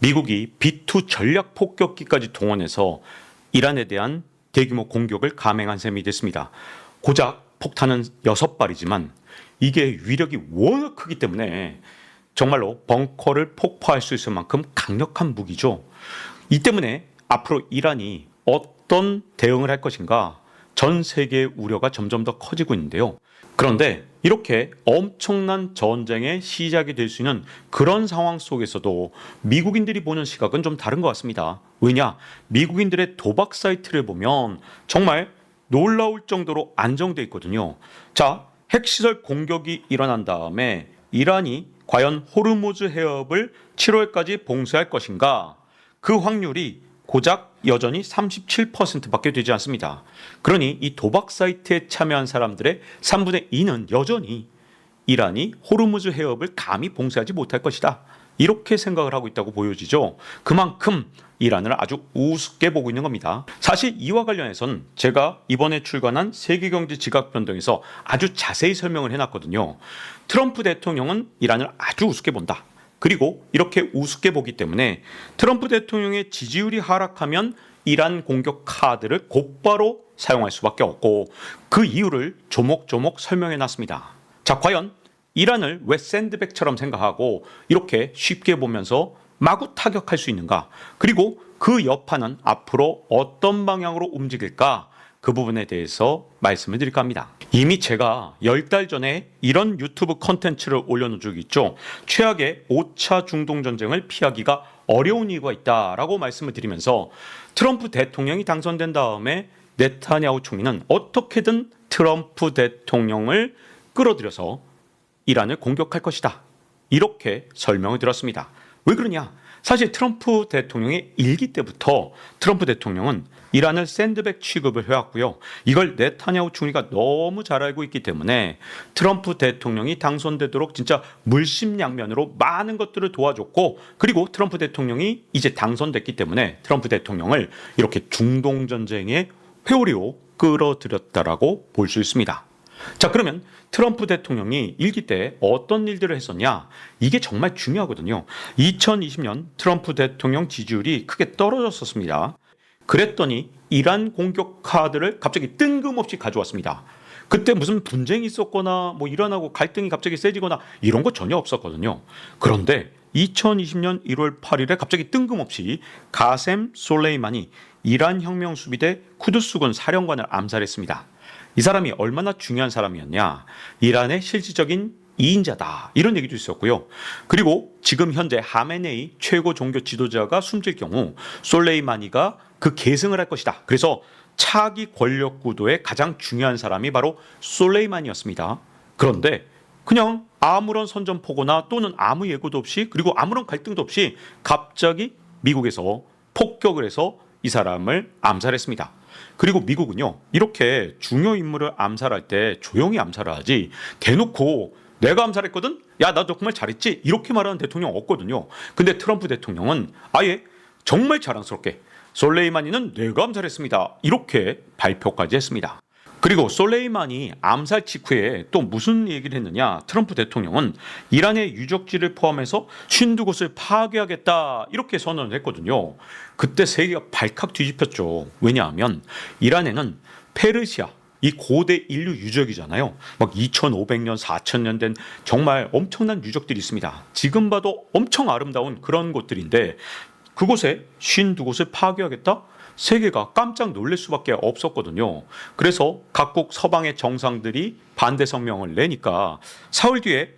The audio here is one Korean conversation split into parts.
미국이 B2 전략 폭격기까지 동원해서 이란에 대한 대규모 공격을 감행한 셈이 됐습니다. 고작 폭탄은 6발이지만 이게 위력이 워낙 크기 때문에 정말로 벙커를 폭파할 수 있을 만큼 강력한 무기죠. 이 때문에 앞으로 이란이 어떤 대응을 할 것인가 전 세계의 우려가 점점 더 커지고 있는데요. 그런데 이렇게 엄청난 전쟁의 시작이 될 수 있는 그런 상황 속에서도 미국인들이 보는 시각은 좀 다른 것 같습니다. 왜냐? 미국인들의 도박 사이트를 보면 정말 놀라울 정도로 안정돼 있거든요. 자, 핵시설 공격이 일어난 다음에 이란이 과연 호르무즈 해협을 7월까지 봉쇄할 것인가? 그 확률이 고작 여전히 37%밖에 되지 않습니다. 그러니 이 도박 사이트에 참여한 사람들의 3분의 2는 여전히 이란이 호르무즈 해협을 감히 봉쇄하지 못할 것이다. 이렇게 생각을 하고 있다고 보여지죠. 그만큼 이란을 아주 우습게 보고 있는 겁니다. 사실 이와 관련해서는 제가 이번에 출간한 세계경제 지각변동에서 아주 자세히 설명을 해놨거든요. 트럼프 대통령은 이란을 아주 우습게 본다. 그리고 이렇게 우습게 보기 때문에 트럼프 대통령의 지지율이 하락하면 이란 공격 카드를 곧바로 사용할 수밖에 없고 그 이유를 조목조목 설명해 놨습니다. 자, 과연 이란을 왜 샌드백처럼 생각하고 이렇게 쉽게 보면서 마구 타격할 수 있는가? 그리고 그 여파는 앞으로 어떤 방향으로 움직일까? 그 부분에 대해서 말씀을 드릴까 합니다. 이미 제가 10달 전에 이런 유튜브 컨텐츠를 올려놓은 적이 있죠. 최악의 5차 중동전쟁을 피하기가 어려운 이유가 있다라고 말씀을 드리면서 트럼프 대통령이 당선된 다음에 네타냐후 총리는 어떻게든 트럼프 대통령을 끌어들여서 이란을 공격할 것이다. 이렇게 설명을 드렸습니다. 왜 그러냐? 사실 트럼프 대통령의 일기 때부터 트럼프 대통령은 이란을 샌드백 취급을 해왔고요. 이걸 네타냐후 총리가 너무 잘 알고 있기 때문에 트럼프 대통령이 당선되도록 진짜 물심양면으로 많은 것들을 도와줬고 그리고 트럼프 대통령이 이제 당선됐기 때문에 트럼프 대통령을 이렇게 중동전쟁의 회오리로 끌어들였다라고 볼 수 있습니다. 자, 그러면 트럼프 대통령이 일기 때 어떤 일들을 했었냐? 이게 정말 중요하거든요. 2020년 트럼프 대통령 지지율이 크게 떨어졌었습니다. 그랬더니 이란 공격 카드를 갑자기 뜬금없이 가져왔습니다. 그때 무슨 분쟁이 있었거나 뭐 이란하고 갈등이 갑자기 세지거나 이런 거 전혀 없었거든요. 그런데 2020년 1월 8일에 갑자기 뜬금없이 가셈 솔레이마니 이란 혁명수비대 쿠드스군 사령관을 암살했습니다. 이 사람이 얼마나 중요한 사람이었냐? 이란의 실질적인 2인자다. 이런 얘기도 있었고요. 그리고 지금 현재 하메네이 최고 종교 지도자가 숨질 경우 솔레이마니가 그 계승을 할 것이다. 그래서 차기 권력 구도의 가장 중요한 사람이 바로 솔레이마니였습니다. 그런데 그냥 아무런 선전포고나 또는 아무 예고도 없이 그리고 아무런 갈등도 없이 갑자기 미국에서 폭격을 해서 이 사람을 암살했습니다. 그리고 미국은요, 이렇게 중요 인물을 암살할 때 조용히 암살을 하지 대놓고 내가 암살했거든? 야, 나 정말 잘했지? 이렇게 말하는 대통령 없거든요. 근데 트럼프 대통령은 아예 정말 자랑스럽게 솔레이마니는 내가 암살했습니다. 이렇게 발표까지 했습니다. 그리고 솔레이마니 암살 직후에 또 무슨 얘기를 했느냐? 트럼프 대통령은 이란의 유적지를 포함해서 52곳을 파괴하겠다 이렇게 선언을 했거든요. 그때 세계가 발칵 뒤집혔죠. 왜냐하면 이란에는 페르시아 이 고대 인류 유적이잖아요. 막 2500년, 4000년 된 정말 엄청난 유적들이 있습니다. 지금 봐도 엄청 아름다운 그런 곳들인데 그곳에 52곳을 파괴하겠다? 세계가 깜짝 놀랄 수밖에 없었거든요. 그래서 각국 서방의 정상들이 반대 성명을 내니까 사흘 뒤에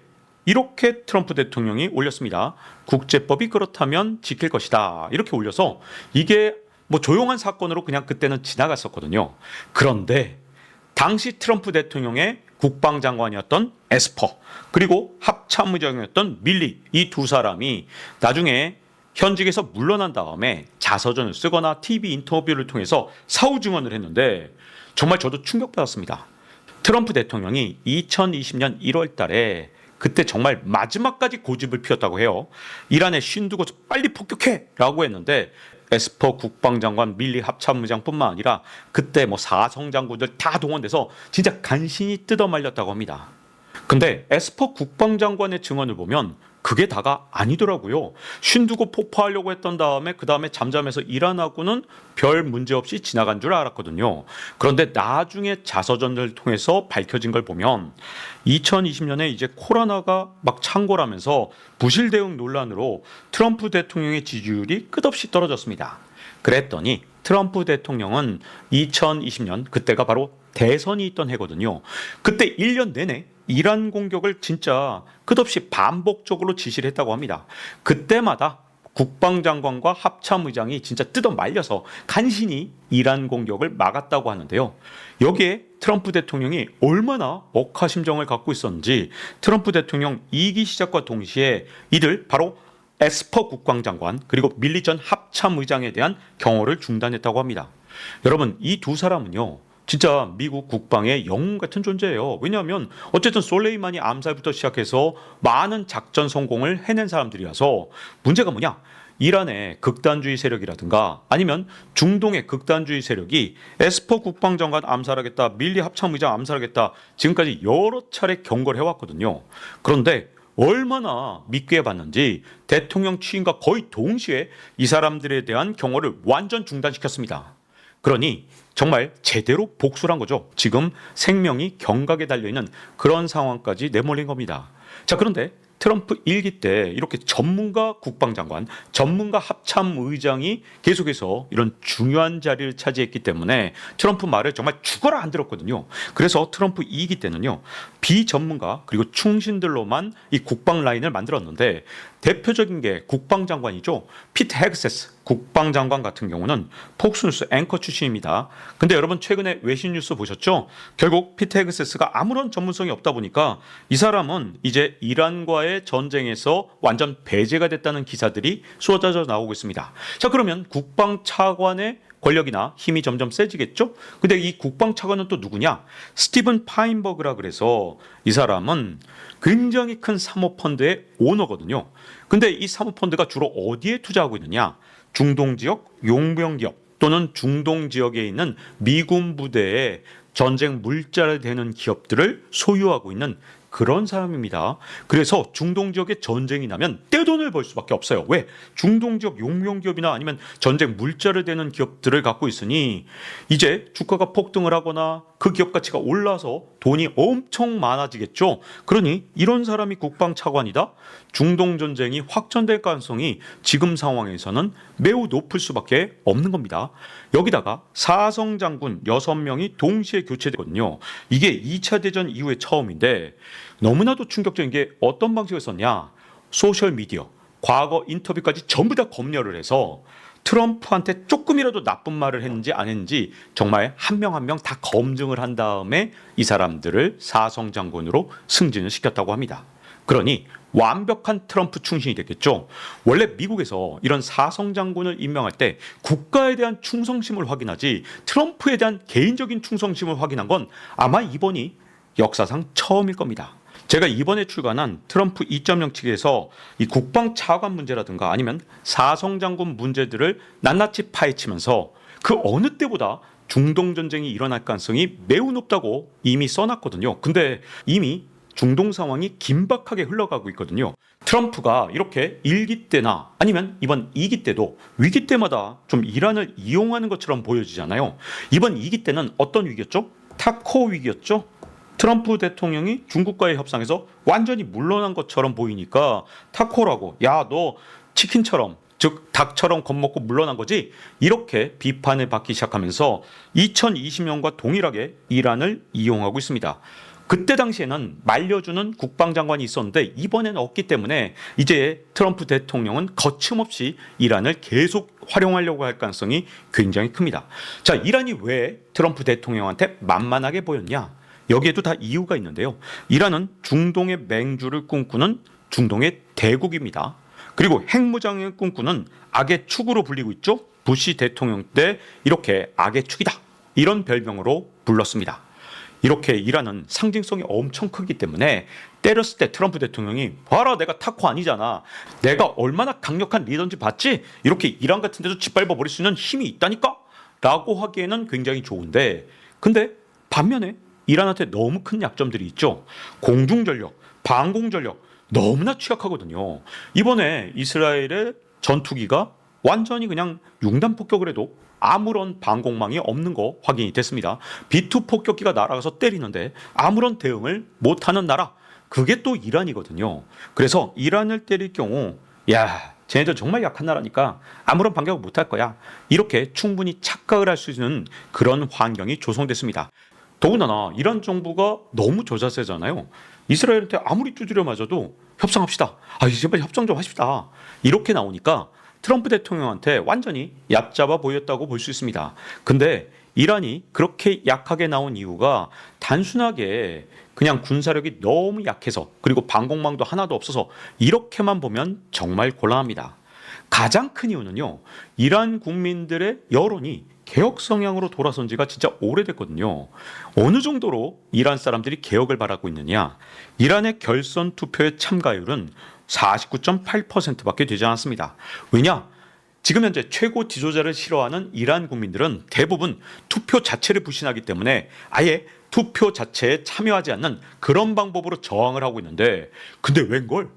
이렇게 트럼프 대통령이 올렸습니다. 국제법이 그렇다면 지킬 것이다. 이렇게 올려서 이게 뭐 조용한 사건으로 그냥 그때는 지나갔었거든요. 그런데 당시 트럼프 대통령의 국방장관이었던 에스퍼 그리고 합참의장이었던 밀리 이 두 사람이 나중에 현직에서 물러난 다음에 자서전을 쓰거나 TV 인터뷰를 통해서 사후 증언을 했는데 정말 저도 충격받았습니다. 트럼프 대통령이 2020년 1월 달에 그때 정말 마지막까지 고집을 피웠다고 해요. 이란의 52곳을 빨리 폭격해! 라고 했는데 에스퍼 국방장관 밀리 합참의장뿐만 아니라 그때 뭐 사성장군들 다 동원돼서 진짜 간신히 뜯어말렸다고 합니다. 근데 에스퍼 국방장관의 증언을 보면 그게 다가 아니더라고요. 쉰두고 폭파하려고 했던 다음에 그 다음에 잠잠해서 이란하고는 별 문제 없이 지나간 줄 알았거든요. 그런데 나중에 자서전을 통해서 밝혀진 걸 보면 2020년에 이제 코로나가 막 창궐하면서 부실 대응 논란으로 트럼프 대통령의 지지율이 끝없이 떨어졌습니다. 그랬더니 트럼프 대통령은 2020년 그때가 바로 대선이 있던 해거든요. 그때 1년 내내 이란 공격을 진짜 끝없이 반복적으로 지시를 했다고 합니다. 그때마다 국방장관과 합참의장이 진짜 뜯어 말려서 간신히 이란 공격을 막았다고 하는데요. 여기에 트럼프 대통령이 얼마나 억하심정을 갖고 있었는지 트럼프 대통령 2기 시작과 동시에 이들 바로 에스퍼 국방장관 그리고 밀리 전 합참의장에 대한 경호를 중단했다고 합니다. 여러분 이 두 사람은요. 진짜 미국 국방의 영웅 같은 존재예요. 왜냐하면 어쨌든 솔레이마니 암살부터 시작해서 많은 작전 성공을 해낸 사람들이라서 문제가 뭐냐? 이란의 극단주의 세력이라든가 아니면 중동의 극단주의 세력이 에스퍼 국방장관 암살하겠다, 밀리 합참의장 암살하겠다 지금까지 여러 차례 경고를 해왔거든요. 그런데 얼마나 믿게 봤는지 대통령 취임과 거의 동시에 이 사람들에 대한 경호를 완전 중단시켰습니다. 그러니 정말 제대로 복수를 한 거죠. 지금 생명이 경각에 달려있는 그런 상황까지 내몰린 겁니다. 자, 그런데 트럼프 1기 때 이렇게 전문가 국방장관, 전문가 합참의장이 계속해서 이런 중요한 자리를 차지했기 때문에 트럼프 말을 정말 죽어라 안 들었거든요. 그래서 트럼프 2기 때는요. 비전문가 그리고 충신들로만 이 국방 라인을 만들었는데 대표적인 게 국방장관이죠. 피트 헤그세스 국방장관 같은 경우는 폭스뉴스 앵커 출신입니다. 근데 여러분 최근에 외신 뉴스 보셨죠? 결국 피트 헤그세스가 아무런 전문성이 없다 보니까 이 사람은 이제 이란과의 전쟁에서 완전 배제가 됐다는 기사들이 쏟아져 나오고 있습니다. 자, 그러면 국방차관의 권력이나 힘이 점점 세지겠죠? 근데 이 국방차관은 또 누구냐? 스티븐 파인버그라 그래서 이 사람은 굉장히 큰 사모펀드의 오너거든요. 근데 이 사모펀드가 주로 어디에 투자하고 있느냐? 중동 지역, 용병 기업 또는 중동 지역에 있는 미군 부대에 전쟁 물자를 대는 기업들을 소유하고 있는 그런 사람입니다. 그래서 중동 지역에 전쟁이 나면 떼돈을 벌 수밖에 없어요. 왜? 중동 지역 용병 기업이나 아니면 전쟁 물자를 대는 기업들을 갖고 있으니 이제 주가가 폭등을 하거나 그 기업 가치가 올라서 돈이 엄청 많아지겠죠. 그러니 이런 사람이 국방차관이다? 중동 전쟁이 확전될 가능성이 지금 상황에서는 매우 높을 수밖에 없는 겁니다. 여기다가 사성 장군 6명이 동시에 교체되거든요. 이게 2차 대전 이후에 처음인데 너무나도 충격적인 게 어떤 방식을 썼냐? 소셜미디어, 과거 인터뷰까지 전부 다 검열을 해서 트럼프한테 조금이라도 나쁜 말을 했는지 안 했는지 정말 한 명 한 명 다 검증을 한 다음에 이 사람들을 사성 장군으로 승진을 시켰다고 합니다. 그러니 완벽한 트럼프 충신이 됐겠죠. 원래 미국에서 이런 사성 장군을 임명할 때 국가에 대한 충성심을 확인하지 트럼프에 대한 개인적인 충성심을 확인한 건 아마 이번이 역사상 처음일 겁니다. 제가 이번에 출간한 트럼프 2.0 측에서 이 국방 차관 문제라든가 아니면 사성 장군 문제들을 낱낱이 파헤치면서 그 어느 때보다 중동 전쟁이 일어날 가능성이 매우 높다고 이미 써놨거든요. 근데 이미 중동 상황이 긴박하게 흘러가고 있거든요. 트럼프가 이렇게 1기 때나 아니면 이번 2기 때도 위기 때마다 좀 이란을 이용하는 것처럼 보여지잖아요. 이번 2기 때는 어떤 위기였죠? 타코 위기였죠. 트럼프 대통령이 중국과의 협상에서 완전히 물러난 것처럼 보이니까 타코라고 야 너 치킨처럼 즉 닭처럼 겁먹고 물러난 거지 이렇게 비판을 받기 시작하면서 2020년과 동일하게 이란을 이용하고 있습니다. 그때 당시에는 말려주는 국방장관이 있었는데 이번에는 없기 때문에 이제 트럼프 대통령은 거침없이 이란을 계속 활용하려고 할 가능성이 굉장히 큽니다. 자, 이란이 왜 트럼프 대통령한테 만만하게 보였냐? 여기에도 다 이유가 있는데요. 이란은 중동의 맹주를 꿈꾸는 중동의 대국입니다. 그리고 핵무장을 꿈꾸는 악의 축으로 불리고 있죠. 부시 대통령 때 이렇게 악의 축이다 이런 별명으로 불렀습니다. 이렇게 이란은 상징성이 엄청 크기 때문에 때렸을 때 트럼프 대통령이 봐라 내가 타코 아니잖아. 내가 얼마나 강력한 리더인지 봤지? 이렇게 이란 같은 데도 짓밟아 버릴 수 있는 힘이 있다니까? 라고 하기에는 굉장히 좋은데 근데 반면에 이란한테 너무 큰 약점들이 있죠. 공중전력, 방공전력, 너무나 취약하거든요. 이번에 이스라엘의 전투기가 완전히 그냥 융단 폭격을 해도 아무런 방공망이 없는 거 확인이 됐습니다. B2 폭격기가 날아가서 때리는데 아무런 대응을 못하는 나라, 그게 또 이란이거든요. 그래서 이란을 때릴 경우 야, 쟤네들 정말 약한 나라니까 아무런 반격을 못할 거야, 이렇게 충분히 착각을 할 수 있는 그런 환경이 조성됐습니다. 더군다나 이란 정부가 너무 저자세잖아요. 이스라엘한테 아무리 두드려 맞아도 협상합시다, 제발 협상 좀 하십시다, 이렇게 나오니까 트럼프 대통령한테 완전히 얕잡아 보였다고 볼 수 있습니다. 근데 이란이 그렇게 약하게 나온 이유가 단순하게 그냥 군사력이 너무 약해서, 그리고 방공망도 하나도 없어서, 이렇게만 보면 정말 곤란합니다. 가장 큰 이유는요, 이란 국민들의 여론이 개혁 성향으로 돌아선 지가 진짜 오래됐거든요. 어느 정도로 이란 사람들이 개혁을 바라고 있느냐? 이란의 결선 투표의 참가율은 49.8%밖에 되지 않았습니다. 왜냐? 지금 현재 최고 지도자를 싫어하는 이란 국민들은 대부분 투표 자체를 불신하기 때문에 아예 투표 자체에 참여하지 않는 그런 방법으로 저항을 하고 있는데, 근데 웬걸?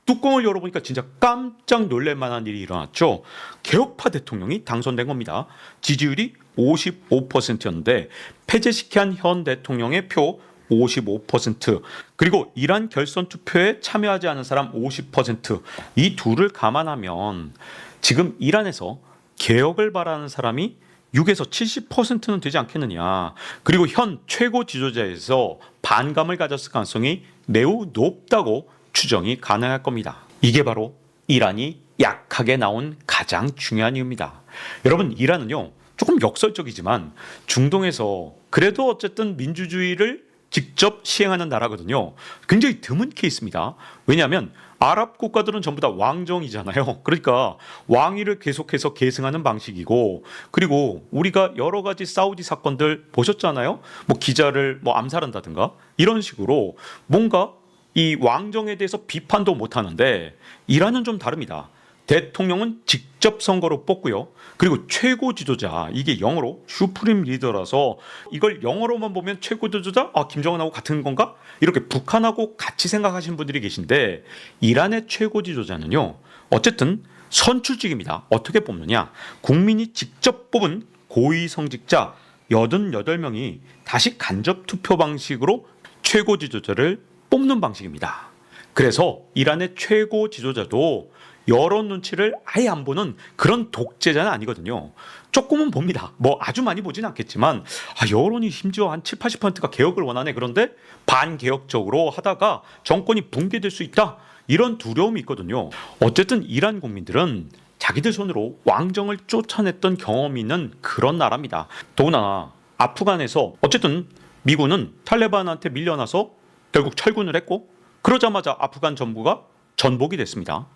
뚜껑을 열어보니까 진짜 깜짝 놀랄 만한 일이 일어났죠. 개혁파 대통령이 당선된 겁니다. 지지율이 55%였는데 패제시킨 현 대통령의 표 55%, 그리고 이란 결선 투표에 참여하지 않은 사람 50%, 이 둘을 감안하면 지금 이란에서 개혁을 바라는 사람이 6에서 70%는 되지 않겠느냐. 그리고 현 최고 지도자에서 반감을 가졌을 가능성이 매우 높다고 추정이 가능할 겁니다. 이게 바로 이란이 약하게 나온 가장 중요한 이유입니다. 여러분, 이란은요, 조금 역설적이지만 중동에서 그래도 어쨌든 민주주의를 직접 시행하는 나라거든요. 굉장히 드문 케이스입니다. 왜냐하면 아랍 국가들은 전부 다 왕정이잖아요. 그러니까 왕위를 계속해서 계승하는 방식이고, 그리고 우리가 여러 가지 사우디 사건들 보셨잖아요. 뭐 기자를 암살한다든가 이런 식으로 뭔가 이 왕정에 대해서 비판도 못 하는데, 이란은 좀 다릅니다. 대통령은 직접 선거로 뽑고요. 그리고 최고 지도자, 이게 영어로 슈프림 리더라서 이걸 영어로만 보면 최고 지도자? 김정은하고 같은 건가? 이렇게 북한하고 같이 생각하시는 분들이 계신데, 이란의 최고 지도자는요, 어쨌든 선출직입니다. 어떻게 뽑느냐? 국민이 직접 뽑은 고위성직자 88명이 다시 간접 투표 방식으로 최고 지도자를 뽑는 방식입니다. 그래서 이란의 최고 지도자도 여론 눈치를 아예 안 보는 그런 독재자는 아니거든요. 조금은 봅니다. 아주 많이 보진 않겠지만 여론이 심지어 한 7, 80%가 개혁을 원하네. 그런데 반개혁적으로 하다가 정권이 붕괴될 수 있다, 이런 두려움이 있거든요. 어쨌든 이란 국민들은 자기들 손으로 왕정을 쫓아냈던 경험이 있는 그런 나라입니다. 더구나 아프간에서 어쨌든 미군은 탈레반한테 밀려나서 결국 철군을 했고, 그러자마자 아프간 정부가 전복이 됐습니다.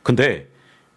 근데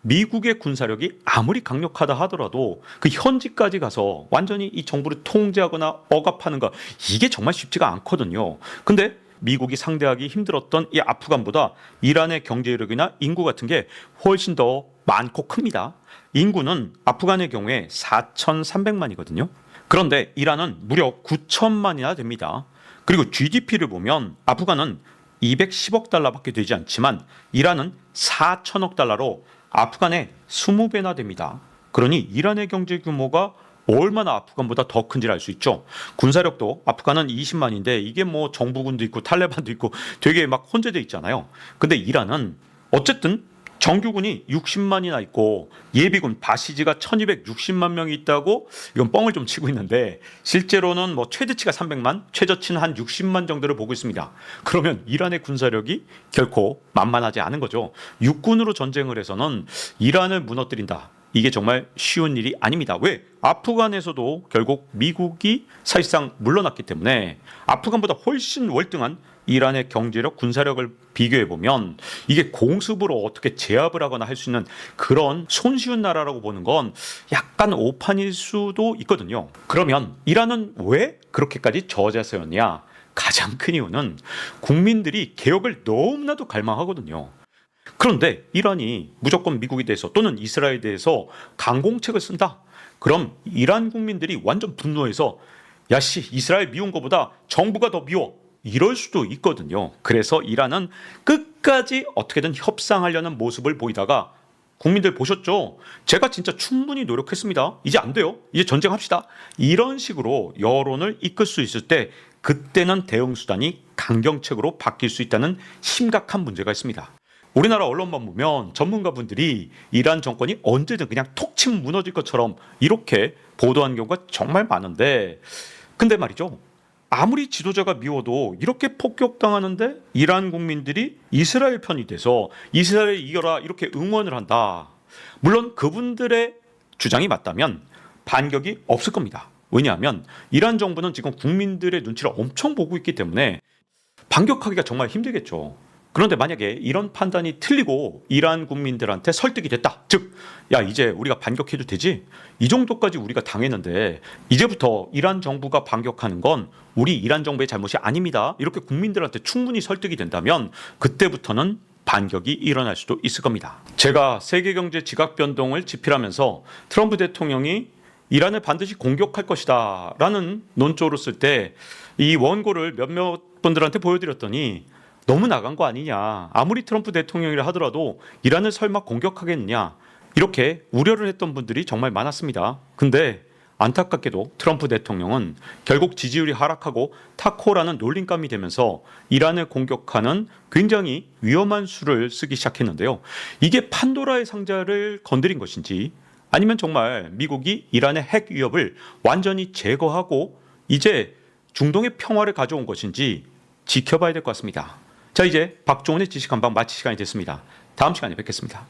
미국의 군사력이 아무리 강력하다 하더라도 그 현지까지 가서 완전히 이 정부를 통제하거나 억압하는 거, 이게 정말 쉽지가 않거든요. 근데 미국이 상대하기 힘들었던 이 아프간보다 이란의 경제력이나 인구 같은 게 훨씬 더 많고 큽니다. 인구는 아프간의 경우에 4,300만이거든요. 그런데 이란은 무려 9천만이나 됩니다. 그리고 GDP를 보면 아프간은 210억 달러밖에 되지 않지만 이란은 4천억 달러로 아프간의 20배나 됩니다. 그러니 이란의 경제 규모가 얼마나 아프간보다 더 큰지를 알 수 있죠. 군사력도 아프간은 20만인데 이게 정부군도 있고 탈레반도 있고 되게 막 혼재돼 있잖아요. 근데 이란은 어쨌든 정규군이 60만이나 있고 예비군 바시지가 1260만 명이 있다고, 이건 뻥을 좀 치고 있는데 실제로는 최대치가 300만, 최저치는 한 60만 정도를 보고 있습니다. 그러면 이란의 군사력이 결코 만만하지 않은 거죠. 육군으로 전쟁을 해서는 이란을 무너뜨린다, 이게 정말 쉬운 일이 아닙니다. 왜? 아프간에서도 결국 미국이 사실상 물러났기 때문에 아프간보다 훨씬 월등한 이란의 경제력, 군사력을 비교해보면 이게 공습으로 어떻게 제압을 하거나 할 수 있는 그런 손쉬운 나라라고 보는 건 약간 오판일 수도 있거든요. 그러면 이란은 왜 그렇게까지 저자세였냐? 가장 큰 이유는 국민들이 개혁을 너무나도 갈망하거든요. 그런데 이란이 무조건 미국에 대해서 또는 이스라엘에 대해서 강공책을 쓴다? 그럼 이란 국민들이 완전 분노해서 야씨, 이스라엘 미운 거보다 정부가 더 미워, 이럴 수도 있거든요. 그래서 이란은 끝까지 어떻게든 협상하려는 모습을 보이다가 국민들 보셨죠? 제가 진짜 충분히 노력했습니다. 이제 안 돼요. 이제 전쟁합시다. 이런 식으로 여론을 이끌 수 있을 때 그때는 대응 수단이 강경책으로 바뀔 수 있다는 심각한 문제가 있습니다. 우리나라 언론만 보면 전문가분들이 이란 정권이 언제든 그냥 톡 치면 무너질 것처럼 이렇게 보도하는 경우가 정말 많은데, 근데 말이죠. 아무리 지도자가 미워도 이렇게 폭격당하는데 이란 국민들이 이스라엘 편이 돼서 이스라엘 이겨라 이렇게 응원을 한다. 물론 그분들의 주장이 맞다면 반격이 없을 겁니다. 왜냐하면 이란 정부는 지금 국민들의 눈치를 엄청 보고 있기 때문에 반격하기가 정말 힘들겠죠. 그런데 만약에 이런 판단이 틀리고 이란 국민들한테 설득이 됐다. 즉, 야, 이제 우리가 반격해도 되지? 이 정도까지 우리가 당했는데 이제부터 이란 정부가 반격하는 건 우리 이란 정부의 잘못이 아닙니다. 이렇게 국민들한테 충분히 설득이 된다면 그때부터는 반격이 일어날 수도 있을 겁니다. 제가 세계경제 지각 변동을 집필하면서 트럼프 대통령이 이란을 반드시 공격할 것이다 라는 논조를 쓸 때 이 원고를 몇몇 분들한테 보여드렸더니 너무 나간 거 아니냐. 아무리 트럼프 대통령이라 하더라도 이란을 설마 공격하겠느냐. 이렇게 우려를 했던 분들이 정말 많았습니다. 근데 안타깝게도 트럼프 대통령은 결국 지지율이 하락하고 타코라는 놀림감이 되면서 이란을 공격하는 굉장히 위험한 수를 쓰기 시작했는데요. 이게 판도라의 상자를 건드린 것인지 아니면 정말 미국이 이란의 핵 위협을 완전히 제거하고 이제 중동의 평화를 가져온 것인지 지켜봐야 될 것 같습니다. 자, 이제 박종훈의 지식 한방 마칠 시간이 됐습니다. 다음 시간에 뵙겠습니다.